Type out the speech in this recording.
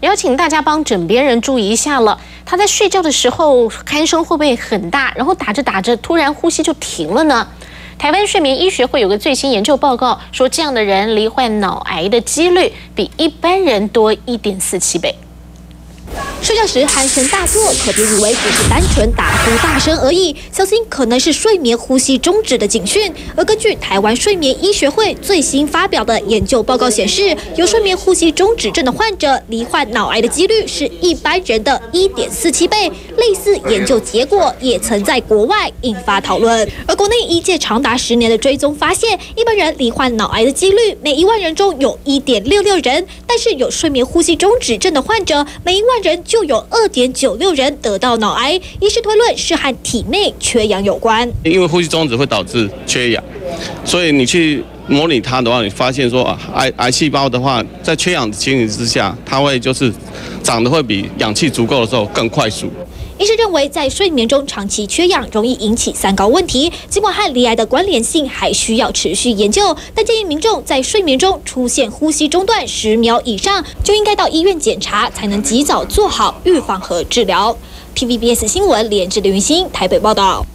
也要请大家帮枕边人注意一下了。他在睡觉的时候鼾声会不会很大？然后打着打着突然呼吸就停了呢？台湾睡眠医学会有个最新研究报告说，这样的人罹患脑癌的几率比一般人多1.47倍。 睡觉时鼾声大作，可别以为只是单纯打呼大声而已，小心可能是睡眠呼吸中止的警讯。而根据台湾睡眠医学会最新发表的研究报告显示，有睡眠呼吸中止症的患者罹患脑癌的几率是一般人的1.47倍。类似研究结果也曾在国外引发讨论。而国内医界长达10年的追踪发现，一般人罹患脑癌的几率每1万人中有1.66人，但是有睡眠呼吸中止症的患者，每1万人就有2.96人得到脑癌。医师推论是和体内缺氧有关，因为呼吸中止会导致缺氧，所以你去模拟它的话，你发现说癌细胞的话，在缺氧的情形之下，它会就是长得会比氧气足够的时候更快速。 医师认为，在睡眠中长期缺氧容易引起三高问题，尽管和罹癌的关联性还需要持续研究，但建议民众在睡眠中出现呼吸中断10秒以上，就应该到医院检查，才能及早做好预防和治疗。TVBS 新闻连至刘云欣台北报道。